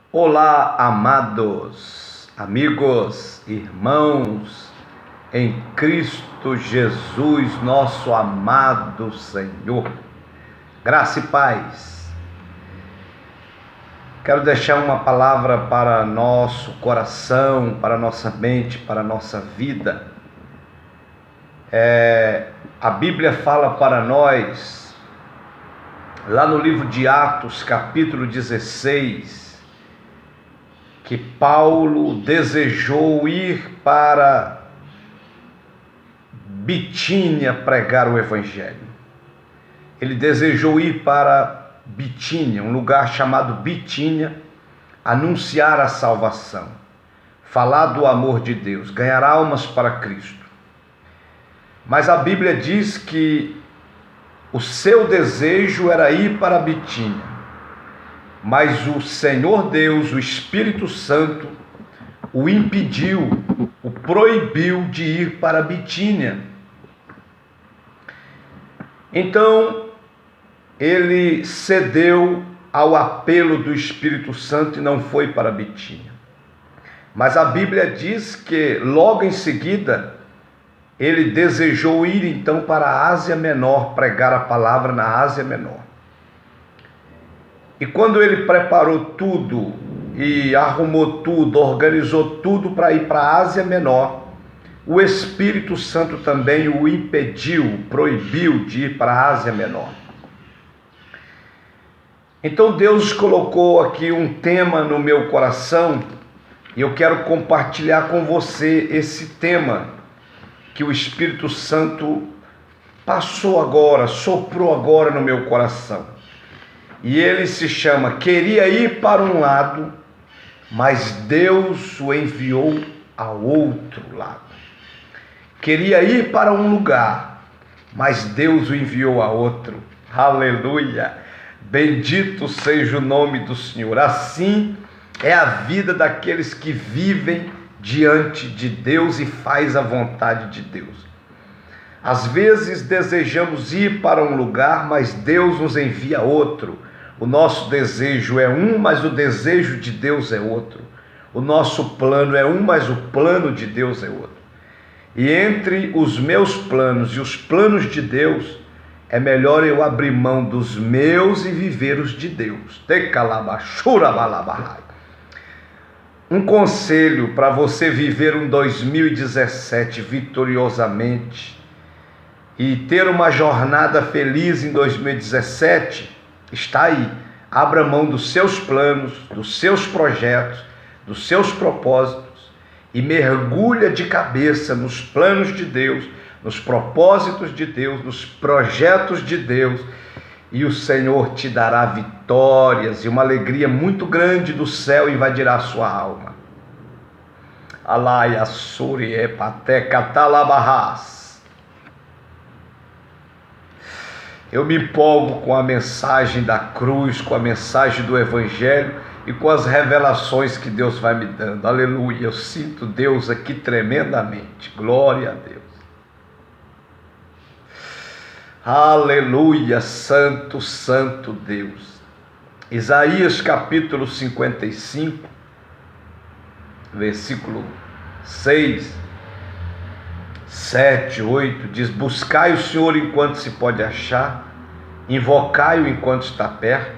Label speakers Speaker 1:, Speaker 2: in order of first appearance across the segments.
Speaker 1: Olá, amados, amigos, irmãos, em Cristo Jesus, nosso amado Senhor. Graça e paz. Quero deixar uma palavra para nosso coração, para nossa mente, para nossa vida. A Bíblia fala para nós, lá no livro de Atos, capítulo 16, que Paulo desejou ir para Bitínia pregar o Evangelho. Ele desejou ir para Bitínia, um lugar chamado Bitínia, anunciar a salvação, falar do amor de Deus, ganhar almas para Cristo. Mas a Bíblia diz que o seu desejo era ir para Bitínia. Mas o Senhor Deus, o Espírito Santo, o impediu, o proibiu de ir para Bitínia. Então, ele cedeu ao apelo do Espírito Santo e não foi para Bitínia. Mas a Bíblia diz que logo em seguida, ele desejou ir então para a Ásia Menor, pregar a palavra na Ásia Menor. E quando ele preparou tudo e arrumou tudo, organizou tudo para ir para a Ásia Menor, o Espírito Santo também o impediu, proibiu de ir para a Ásia Menor. Então Deus colocou aqui um tema no meu coração e eu quero compartilhar com você esse tema que o Espírito Santo passou agora, soprou agora no meu coração. E ele se chama: queria ir para um lado, mas Deus o enviou ao outro lado. Queria ir para um lugar, mas Deus o enviou a outro. Aleluia! Bendito seja o nome do Senhor. Assim é a vida daqueles que vivem diante de Deus e faz a vontade de Deus. Às vezes desejamos ir para um lugar, mas Deus nos envia outro. O nosso desejo é um, mas o desejo de Deus é outro. O nosso plano é um, mas o plano de Deus é outro. E entre os meus planos e os planos de Deus, é melhor eu abrir mão dos meus e viver os de Deus. Um conselho para você viver um 2017 vitoriosamente e ter uma jornada feliz em 2017, está aí. Abra mão dos seus planos, dos seus projetos, dos seus propósitos e mergulha de cabeça nos planos de Deus, nos propósitos de Deus, nos projetos de Deus, e o Senhor te dará vitórias e uma alegria muito grande do céu invadirá a sua alma. Alaia suri epateca talabarras. Eu me empolgo com a mensagem da cruz, com a mensagem do Evangelho e com as revelações que Deus vai me dando. Aleluia, eu sinto Deus aqui tremendamente. Glória a Deus. Aleluia, santo, santo Deus. Isaías capítulo 55, versículo 6, 7, 8, diz: buscai o Senhor enquanto se pode achar, invocai-o enquanto está perto.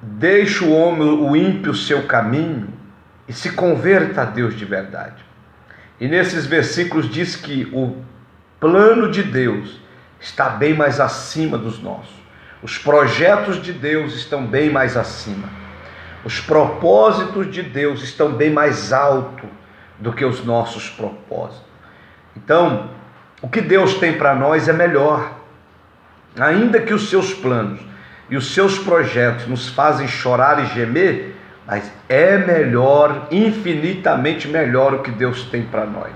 Speaker 1: Deixe o homem, o ímpio, o seu caminho e se converta a Deus de verdade. E nesses versículos diz que o plano de Deus está bem mais acima dos nossos. Os projetos de Deus estão bem mais acima. Os propósitos de Deus estão bem mais alto do que os nossos propósitos. Então, o que Deus tem para nós é melhor. Ainda que os seus planos e os seus projetos nos fazem chorar e gemer, mas é melhor, infinitamente melhor o que Deus tem para nós.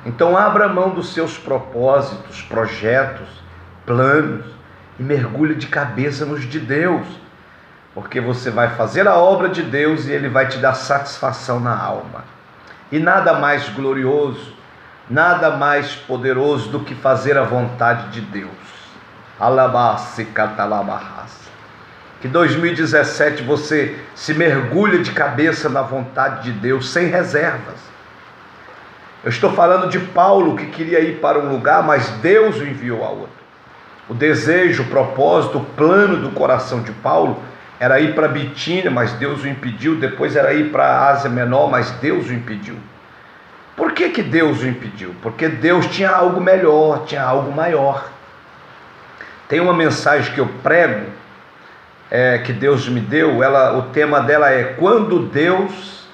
Speaker 1: Então abra mão dos seus propósitos, projetos, planos e mergulhe de cabeça nos de Deus, porque você vai fazer a obra de Deus e Ele vai te dar satisfação na alma. E nada mais glorioso, nada mais poderoso do que fazer a vontade de Deus. Alabasse catalabarras. Que 2017 você se mergulhe de cabeça na vontade de Deus, sem reservas. Eu estou falando de Paulo, que queria ir para um lugar, mas Deus o enviou a outro. O desejo, o propósito, o plano do coração de Paulo era ir para Bitínia, mas Deus o impediu. Depois era ir para a Ásia Menor, mas Deus o impediu. Por que Deus o impediu? Porque Deus tinha algo melhor, tinha algo maior. Tem uma mensagem que eu prego, que Deus me deu, o tema dela é quando Deus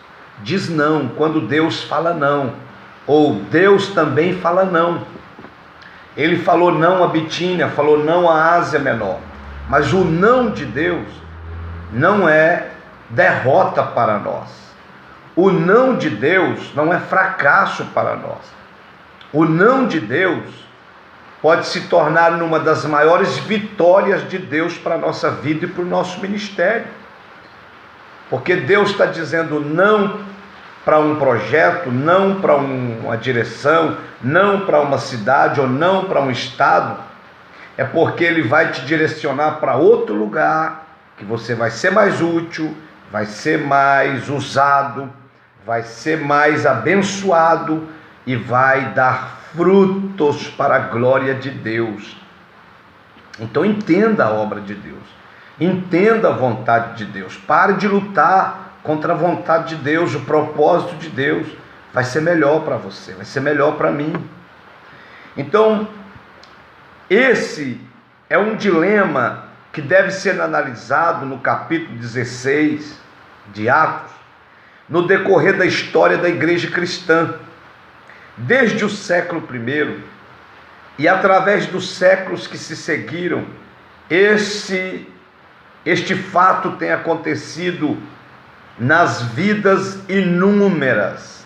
Speaker 1: diz não, quando Deus fala não, ou Deus também fala não. Ele falou não a Bitínia, falou não à Ásia Menor, mas o não de Deus não é derrota para nós. O não de Deus não é fracasso para nós. O não de Deus pode se tornar uma das maiores vitórias de Deus para a nossa vida e para o nosso ministério. Porque Deus está dizendo não para um projeto, não para uma direção, não para uma cidade ou não para um estado, é porque Ele vai te direcionar para outro lugar, que você vai ser mais útil, vai ser mais usado, vai ser mais abençoado e vai dar frutos para a glória de Deus. Então entenda a obra de Deus, entenda a vontade de Deus, pare de lutar contra a vontade de Deus, o propósito de Deus. Vai ser melhor para você, vai ser melhor para mim. Então, esse é um dilema que deve ser analisado no capítulo 16 de Atos, no decorrer da história da igreja cristã, desde o século I e através dos séculos que se seguiram. Este fato tem acontecido nas vidas inúmeras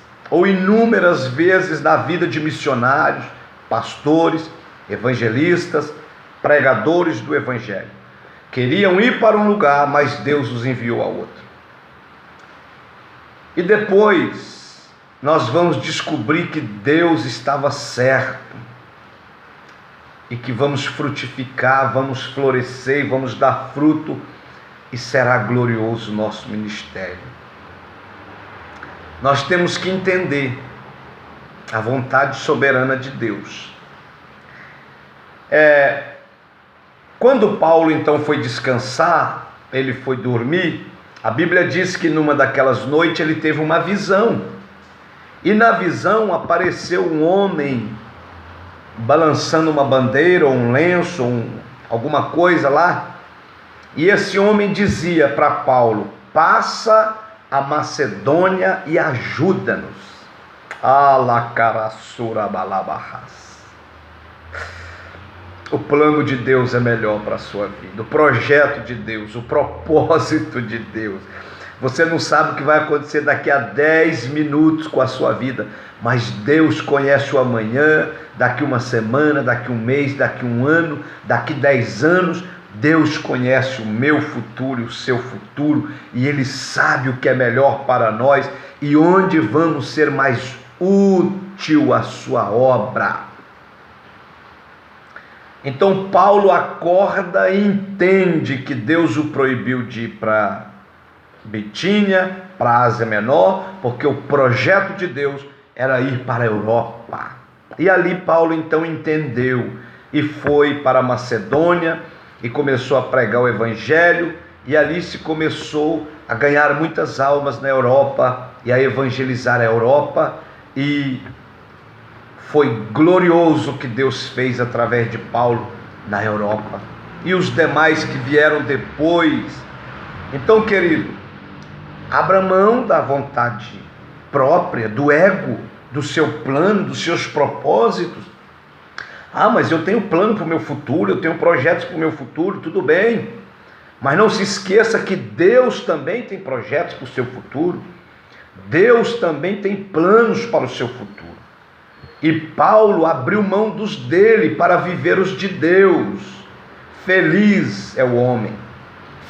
Speaker 1: vezes na vida de missionários, pastores, evangelistas, pregadores do evangelho. Queriam ir para um lugar, mas Deus os enviou a outro. E depois nós vamos descobrir que Deus estava certo e que vamos frutificar, vamos florescer, vamos dar fruto e será glorioso o nosso ministério. Nós temos que entender a vontade soberana de Deus. Quando Paulo então foi descansar, ele foi dormir, a Bíblia diz que numa daquelas noites ele teve uma visão. E na visão apareceu um homem balançando uma bandeira ou um lenço, alguma coisa lá. E esse homem dizia para Paulo: passa a Macedônia e ajuda-nos. O plano de Deus é melhor para a sua vida, o projeto de Deus, o propósito de Deus. Você não sabe o que vai acontecer daqui a 10 minutos com a sua vida, mas Deus conhece o amanhã, daqui uma semana, daqui um mês, daqui um ano, daqui 10 anos. Deus conhece o meu futuro e o seu futuro, e Ele sabe o que é melhor para nós e onde vamos ser mais útil à sua obra. Então Paulo acorda e entende que Deus o proibiu de ir para Bitínia, para a Ásia Menor, porque o projeto de Deus era ir para a Europa. E ali Paulo então entendeu e foi para a Macedônia e começou a pregar o evangelho, e ali se começou a ganhar muitas almas na Europa e a evangelizar a Europa, e foi glorioso o que Deus fez através de Paulo na Europa e os demais que vieram depois. Então, querido, abra mão da vontade própria, do ego, do seu plano, dos seus propósitos. Mas eu tenho plano para o meu futuro, eu tenho projetos para o meu futuro, tudo bem. Mas não se esqueça que Deus também tem projetos para o seu futuro. Deus também tem planos para o seu futuro. E Paulo abriu mão dos dele para viver os de Deus. Feliz é o homem,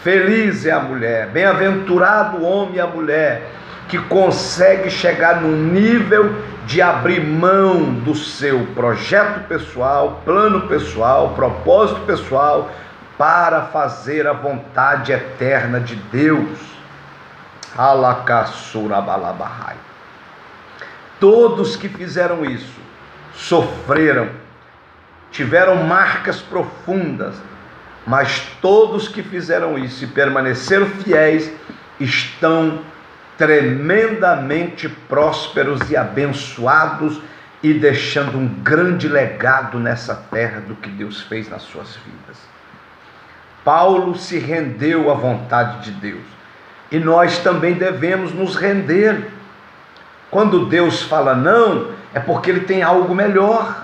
Speaker 1: feliz é a mulher, bem-aventurado o homem e a mulher que consegue chegar num nível de abrir mão do seu projeto pessoal, plano pessoal, propósito pessoal, para fazer a vontade eterna de Deus. Alakassurabalabahai. Todos que fizeram isso sofreram, tiveram marcas profundas, mas todos que fizeram isso e permaneceram fiéis estão tremendamente prósperos e abençoados e deixando um grande legado nessa terra do que Deus fez nas suas vidas. Paulo se rendeu à vontade de Deus e nós também devemos nos render. Quando Deus fala não, é porque Ele tem algo melhor.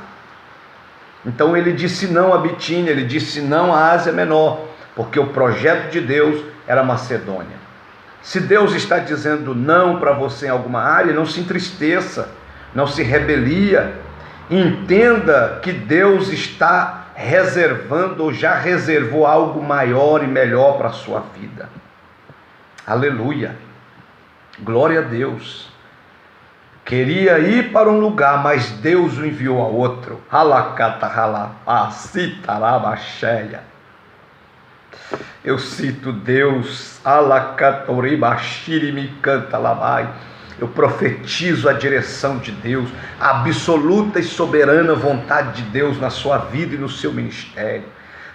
Speaker 1: Então Ele disse não a Bitínia, Ele disse não à Ásia Menor, porque o projeto de Deus era Macedônia. Se Deus está dizendo não para você em alguma área, não se entristeça, não se rebelia. Entenda que Deus está reservando ou já reservou algo maior e melhor para a sua vida. Aleluia. Glória a Deus. Queria ir para um lugar, mas Deus o enviou a outro. Eu cito Deus. Eu profetizo a direção de Deus, a absoluta e soberana vontade de Deus na sua vida e no seu ministério.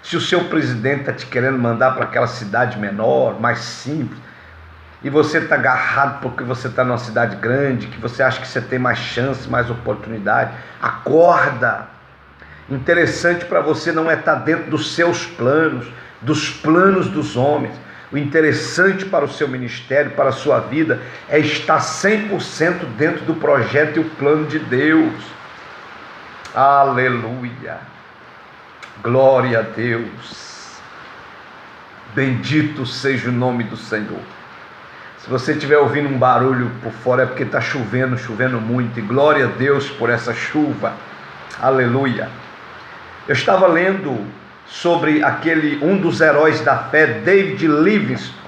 Speaker 1: Se o seu presidente está te querendo mandar para aquela cidade menor, mais simples, e você está agarrado porque você está numa cidade grande, que você acha que você tem mais chance, mais oportunidade, acorda. Interessante para você não é estar dentro dos seus planos, dos planos dos homens. O interessante para o seu ministério, para a sua vida, é estar 100% dentro do projeto e o plano de Deus. Aleluia. Glória a Deus. Bendito seja o nome do Senhor. Se você estiver ouvindo um barulho por fora, é porque está chovendo, chovendo muito. E glória a Deus por essa chuva. Aleluia. Eu estava lendo sobre um dos heróis da fé, David Livingstone.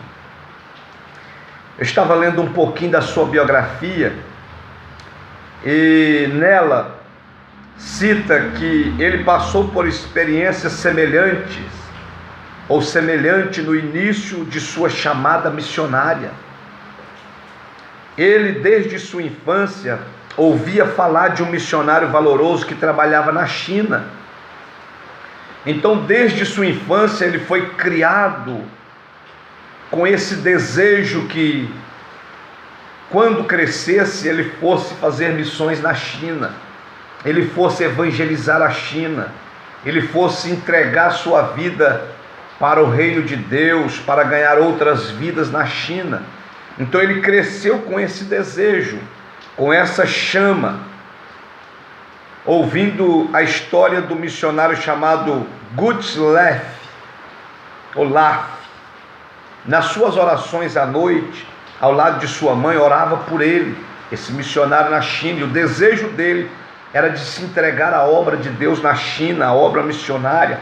Speaker 1: Eu estava lendo um pouquinho da sua biografia e nela cita que ele passou por experiências semelhantes ou semelhante no início de sua chamada missionária. Ele, desde sua infância, ouvia falar de um missionário valoroso que trabalhava na China. Então, desde sua infância, ele foi criado com esse desejo que, quando crescesse, ele fosse fazer missões na China, ele fosse evangelizar a China, ele fosse entregar sua vida para o reino de Deus, para ganhar outras vidas na China. Então, ele cresceu com esse desejo, com essa chama, ouvindo a história do missionário chamado Gutzlaff, Olaf. Nas suas orações à noite, ao lado de sua mãe, orava por ele, esse missionário na China, e o desejo dele era de se entregar à obra de Deus na China, a obra missionária.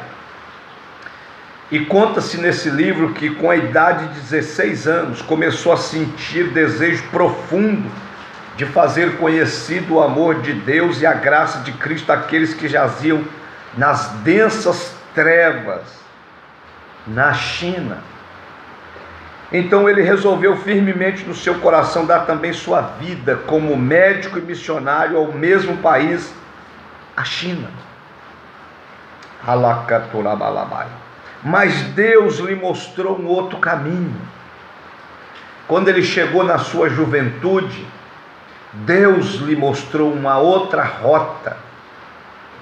Speaker 1: E conta-se nesse livro que, com a idade de 16 anos, começou a sentir desejo profundo de fazer conhecido o amor de Deus e a graça de Cristo àqueles que jaziam nas densas trevas na China. Então ele resolveu firmemente no seu coração dar também sua vida como médico e missionário ao mesmo país, a China. Mas Deus lhe mostrou um outro caminho. Quando ele chegou na sua juventude, Deus lhe mostrou uma outra rota,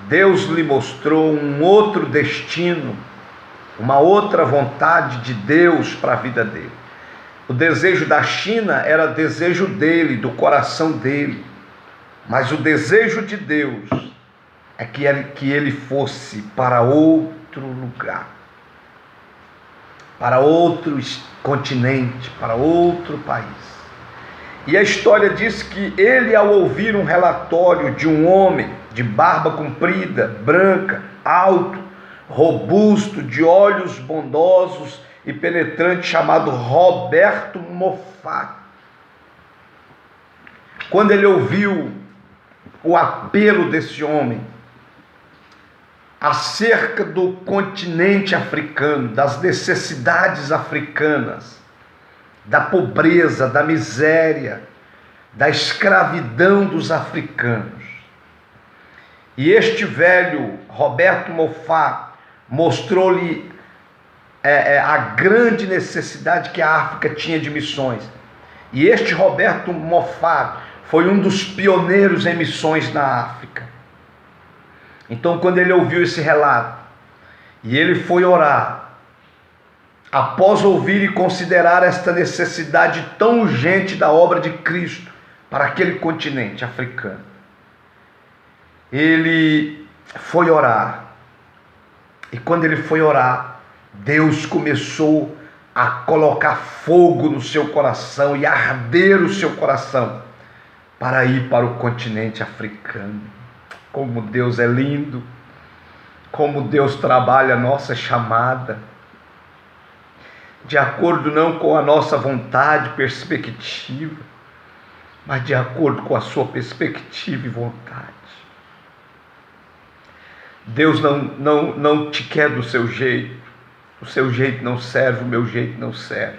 Speaker 1: Deus lhe mostrou um outro destino, uma outra vontade de Deus para a vida dele. O desejo da China era desejo dele, do coração dele, mas o desejo de Deus é que ele fosse para outro lugar, para outro continente, para outro país. E a história diz que ele, ao ouvir um relatório de um homem de barba comprida, branca, alto, robusto, de olhos bondosos e penetrantes, chamado Roberto Moffat, quando ele ouviu o apelo desse homem, acerca do continente africano, das necessidades africanas, da pobreza, da miséria, da escravidão dos africanos. E este velho, Roberto Moffat, mostrou-lhe a grande necessidade que a África tinha de missões. E este Roberto Moffat foi um dos pioneiros em missões na África. Então, quando ele ouviu esse relato, e ele foi orar, após ouvir e considerar esta necessidade tão urgente da obra de Cristo para aquele continente africano, ele foi orar. E quando ele foi orar, Deus começou a colocar fogo no seu coração e arder o seu coração para ir para o continente africano. Como Deus é lindo, como Deus trabalha a nossa chamada, de acordo não com a nossa vontade, perspectiva, mas de acordo com a sua perspectiva e vontade. Deus não te quer do seu jeito, o seu jeito não serve, o meu jeito não serve.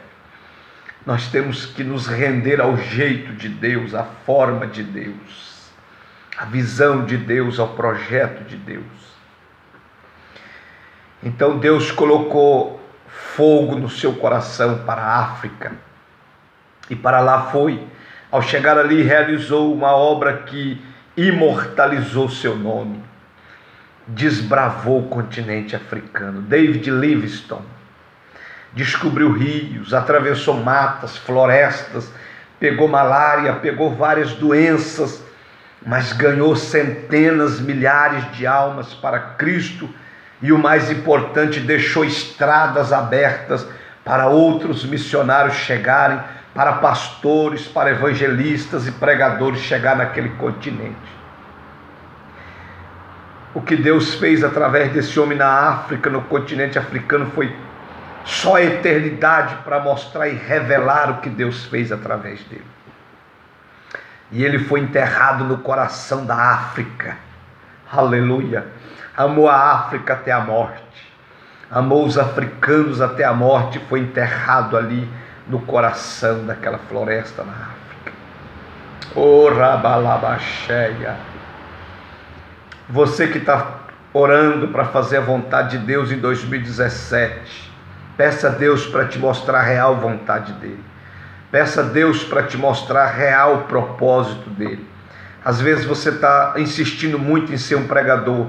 Speaker 1: Nós temos que nos render ao jeito de Deus, à forma de Deus, à visão de Deus, ao projeto de Deus. Então Deus colocou fogo no seu coração para a África, e para lá foi. Ao chegar ali, realizou uma obra que imortalizou seu nome, desbravou o continente africano. David Livingstone descobriu rios, atravessou matas, florestas, pegou malária, pegou várias doenças, mas ganhou centenas, milhares de almas para Cristo. E o mais importante, deixou estradas abertas para outros missionários chegarem, para pastores, para evangelistas e pregadores chegar naquele continente. O que Deus fez através desse homem na África, no continente africano, foi só a eternidade para mostrar e revelar o que Deus fez através dele. E ele foi enterrado no coração da África. Aleluia! Amou a África até a morte, amou os africanos até a morte, e foi enterrado ali no coração daquela floresta na África. Oh, Rabalabaxéia! Você que está orando para fazer a vontade de Deus em 2017, peça a Deus para te mostrar a real vontade dele. Peça a Deus para te mostrar a real propósito dele. Às vezes você está insistindo muito em ser um pregador,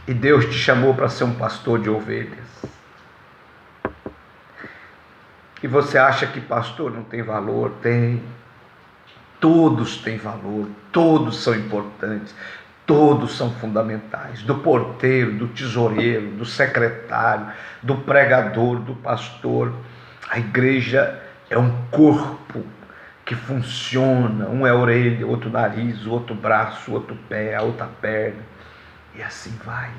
Speaker 1: e Deus te chamou para ser um pastor de ovelhas. E você acha que pastor não tem valor? Tem. Todos têm valor, todos são importantes, todos são fundamentais. Do porteiro, do tesoureiro, do secretário, do pregador, do pastor. A igreja é um corpo que funciona. Um é a orelha, outro nariz, o outro braço, o outro pé, a outra perna. E assim vai.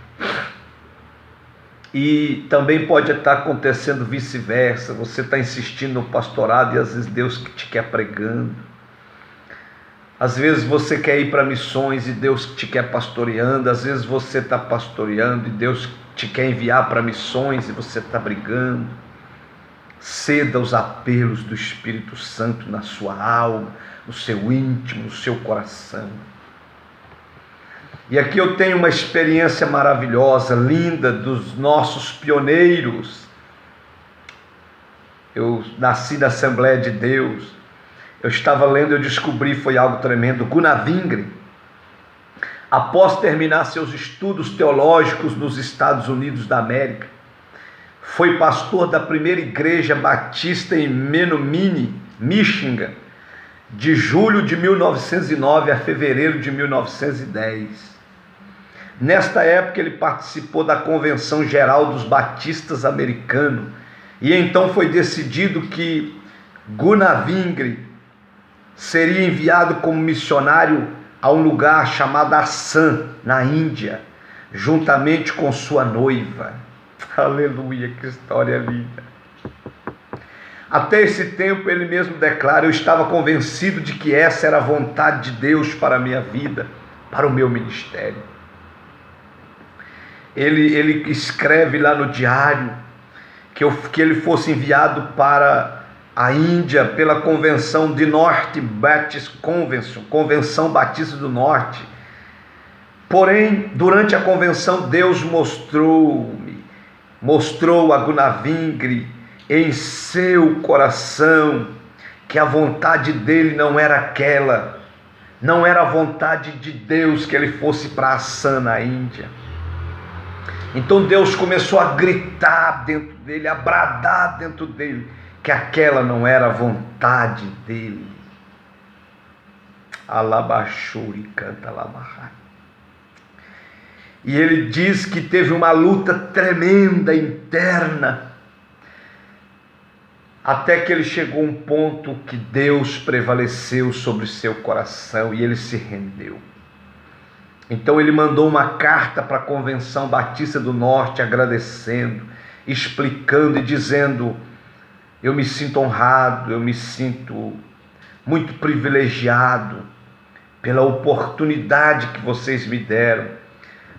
Speaker 1: E também pode estar acontecendo vice-versa. Você está insistindo no pastorado e às vezes Deus te quer pregando. Às vezes você quer ir para missões e Deus te quer pastoreando. Às vezes você está pastoreando e Deus te quer enviar para missões e você está brigando. Ceda aos apelos do Espírito Santo na sua alma, no seu íntimo, no seu coração. E aqui eu tenho uma experiência maravilhosa, linda, dos nossos pioneiros. Eu nasci na Assembleia de Deus. Eu estava lendo, eu descobri, foi algo tremendo. Gunnar Wingren, após terminar seus estudos teológicos nos Estados Unidos da América, foi pastor da primeira igreja batista em Menominee, Michigan, de julho de 1909 a fevereiro de 1910. Nesta época ele participou da Convenção Geral dos Batistas Americanos, e então foi decidido que Gunnar Wingren seria enviado como missionário a um lugar chamado Assam, na Índia, juntamente com sua noiva. Aleluia, que história linda! Até esse tempo ele mesmo declara: eu estava convencido de que essa era a vontade de Deus para a minha vida, para o meu ministério. ele escreve lá no diário que ele fosse enviado para a Índia pela Convenção de North Baptist Convention, Convenção Batista do Norte. Porém, durante a convenção, Deus mostrou a Gunavingre em seu coração que a vontade dele não era aquela, não era a vontade de Deus que ele fosse para Assam, na Índia. Então Deus começou a gritar dentro dele, a bradar dentro dele, que aquela não era a vontade dele. Alabachuri canta Lamahai. E ele diz que teve uma luta tremenda interna, até que ele chegou a um ponto que Deus prevaleceu sobre seu coração e ele se rendeu. Então ele mandou uma carta para a Convenção Batista do Norte, agradecendo, explicando e dizendo: eu me sinto honrado, eu me sinto muito privilegiado pela oportunidade que vocês me deram.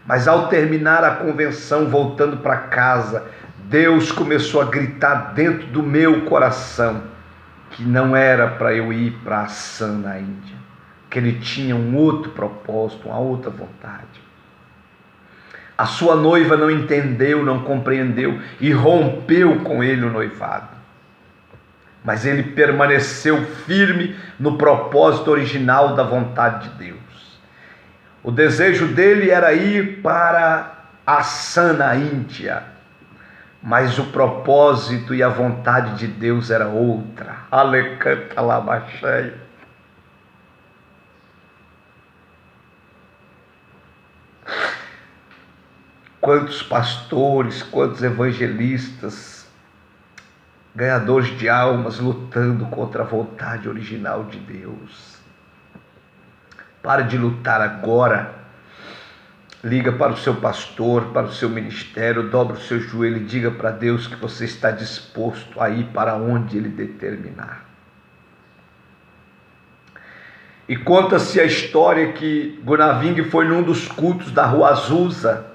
Speaker 1: Mas ao terminar a convenção, voltando para casa, Deus começou a gritar dentro do meu coração que não era para eu ir para Assam, na Índia, que ele tinha um outro propósito, uma outra vontade. A sua noiva não entendeu, não compreendeu e rompeu com ele o noivado. Mas ele permaneceu firme no propósito original da vontade de Deus. O desejo dele era ir para Assam, na Índia, mas o propósito e a vontade de Deus era outra. Alecanta Lamachai. Quantos pastores, quantos evangelistas, ganhadores de almas, lutando contra a vontade original de Deus. Pare de lutar agora. Liga para o seu pastor, para o seu ministério, dobra o seu joelho e diga para Deus que você está disposto a ir para onde Ele determinar. E conta-se a história que Gunaving foi num dos cultos da Rua Azusa.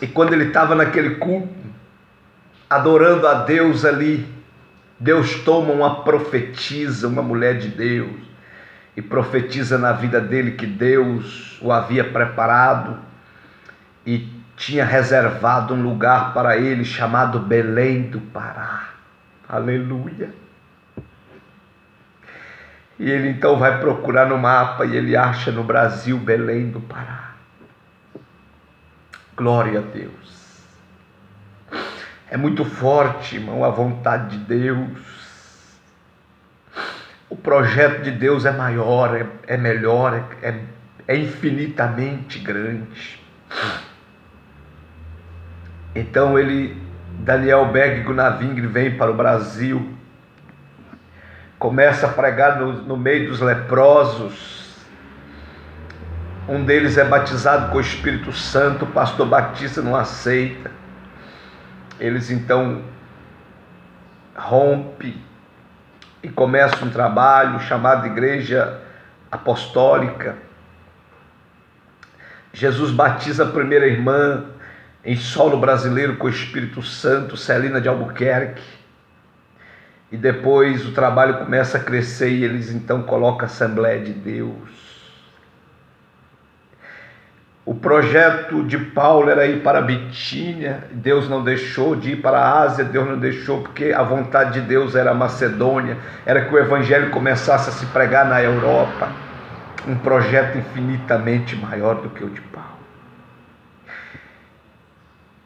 Speaker 1: E quando ele estava naquele culto, adorando a Deus ali, Deus toma uma profetisa, uma mulher de Deus, e profetiza na vida dele que Deus o havia preparado e tinha reservado um lugar para ele chamado Belém do Pará. Aleluia! E ele então vai procurar no mapa e ele acha no Brasil Belém do Pará. Glória a Deus! É muito forte, irmão, a vontade de Deus. O projeto de Deus é maior, é melhor, é infinitamente grande. Então Daniel Beg Gunaving vem para o Brasil, começa a pregar no meio dos leprosos. Um deles é batizado com o Espírito Santo, o pastor Batista não aceita. Eles então rompem e começa um trabalho chamado Igreja Apostólica. Jesus batiza a primeira irmã em solo brasileiro com o Espírito Santo, Celina de Albuquerque. E depois o trabalho começa a crescer e eles então colocam a Assembleia de Deus. O projeto de Paulo era ir para a Bitínia, Deus não deixou. De ir para a Ásia, Deus não deixou, porque a vontade de Deus era a Macedônia, era que o Evangelho começasse a se pregar na Europa. Um projeto infinitamente maior do que o de Paulo.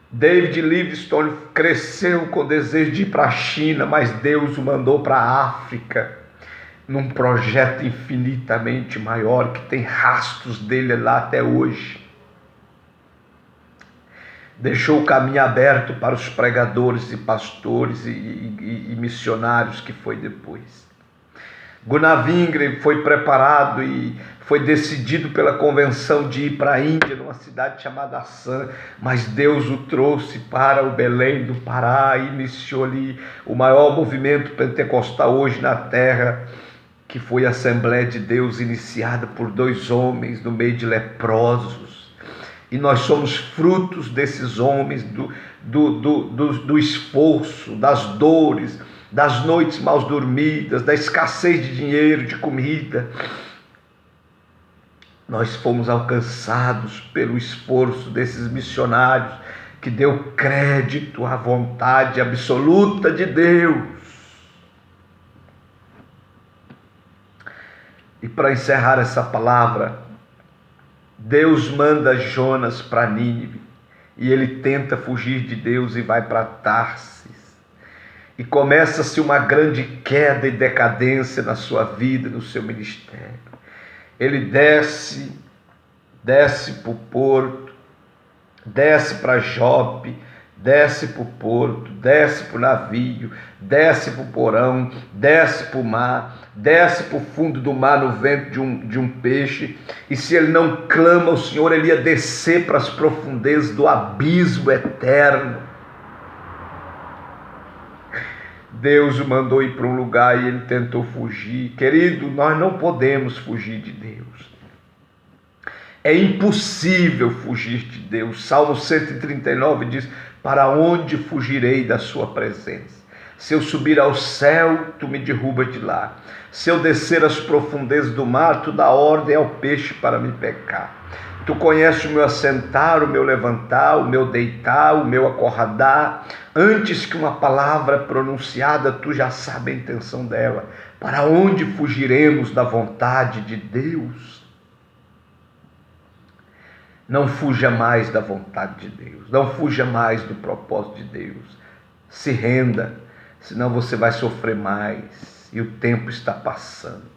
Speaker 1: David Livingstone cresceu com o desejo de ir para a China, mas Deus o mandou para a África, num projeto infinitamente maior, que tem rastros dele lá até hoje. Deixou o caminho aberto para os pregadores e pastores e missionários que foi depois. Gunaving foi preparado e foi decidido pela convenção de ir para a Índia, numa cidade chamada Assam, mas Deus o trouxe para o Belém do Pará e iniciou ali o maior movimento pentecostal hoje na terra, que foi a Assembleia de Deus, iniciada por 2 homens no meio de leprosos. E nós somos frutos desses homens, do esforço, das dores, das noites mal dormidas, da escassez de dinheiro, de comida. Nós fomos alcançados pelo esforço desses missionários que deu crédito à vontade absoluta de Deus. E para encerrar essa palavra, Deus manda Jonas para Nínive e ele tenta fugir de Deus e vai para Tarsis. E começa-se uma grande queda e decadência na sua vida, no seu ministério. Ele desce para o porto, desce para Jope, desce para o porto, desce para o navio, desce para o porão, desce para o mar, desce para o fundo do mar no ventre de um peixe. E se ele não clama ao Senhor, ele ia descer para as profundezas do abismo eterno. Deus o mandou ir para um lugar e ele tentou fugir. Querido, nós não podemos fugir de Deus. É impossível fugir de Deus. Salmo 139 diz: para onde fugirei da sua presença? Se eu subir ao céu, tu me derrubas de lá. Se eu descer às profundezas do mar, tu dá ordem ao peixe para me pecar. Tu conheces o meu assentar, o meu levantar, o meu deitar, o meu acordar. Antes que uma palavra pronunciada, tu já sabes a intenção dela. Para onde fugiremos da vontade de Deus? Não fuja mais da vontade de Deus. Não fuja mais do propósito de Deus. Se renda, senão você vai sofrer mais. E o tempo está passando.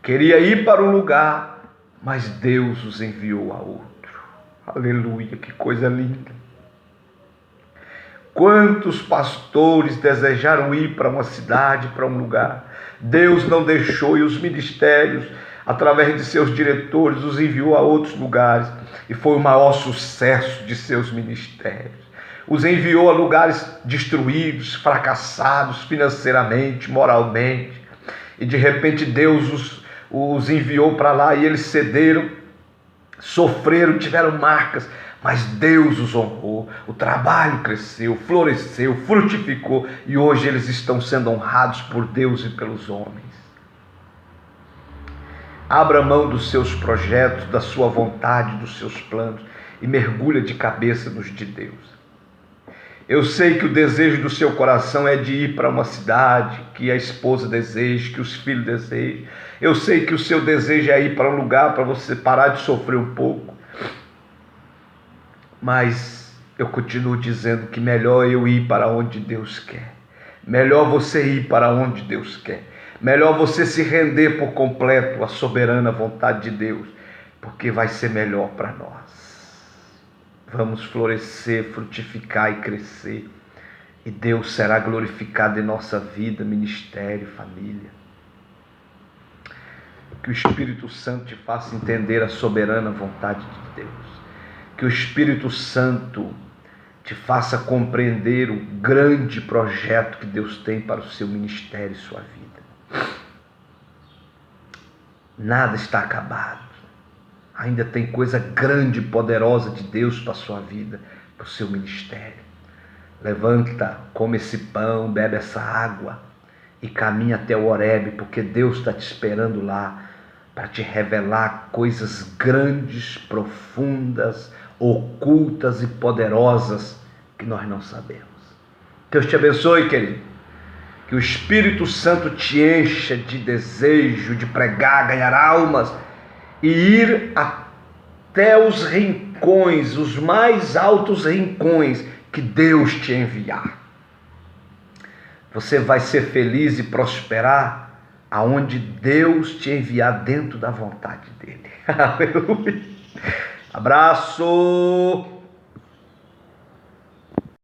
Speaker 1: Queria ir para um lugar, mas Deus os enviou a outro. Aleluia, que coisa linda. Quantos pastores desejaram ir para uma cidade, para um lugar. Deus não deixou, e os ministérios, através de seus diretores, os enviou a outros lugares. E foi o maior sucesso de seus ministérios. Os enviou a lugares destruídos, fracassados financeiramente, moralmente. E de repente Deus os enviou para lá e eles cederam, sofreram, tiveram marcas. Mas Deus os honrou, o trabalho cresceu, floresceu, frutificou. E hoje eles estão sendo honrados por Deus e pelos homens. Abra mão dos seus projetos, da sua vontade, dos seus planos e mergulha de cabeça nos de Deus. Eu sei que o desejo do seu coração é de ir para uma cidade que a esposa deseja, que os filhos desejam. Eu sei que o seu desejo é ir para um lugar para você parar de sofrer um pouco. Mas eu continuo dizendo que melhor eu ir para onde Deus quer. Melhor você ir para onde Deus quer. Melhor você se render por completo à soberana vontade de Deus, porque vai ser melhor para nós. Vamos florescer, frutificar e crescer. E Deus será glorificado em nossa vida, ministério, família. Que o Espírito Santo te faça entender a soberana vontade de Deus. Que o Espírito Santo te faça compreender o grande projeto que Deus tem para o seu ministério e sua vida. Nada está acabado. Ainda tem coisa grande e poderosa de Deus para a sua vida, para o seu ministério. Levanta, come esse pão, bebe essa água e caminha até o Horebe, porque Deus está te esperando lá para te revelar coisas grandes, profundas, ocultas e poderosas que nós não sabemos. Deus te abençoe, querido. Que o Espírito Santo te encha de desejo de pregar, ganhar almas e ir até os rincões, os mais altos rincões que Deus te enviar. Você vai ser feliz e prosperar aonde Deus te enviar, dentro da vontade dele. Aleluia. Abraço.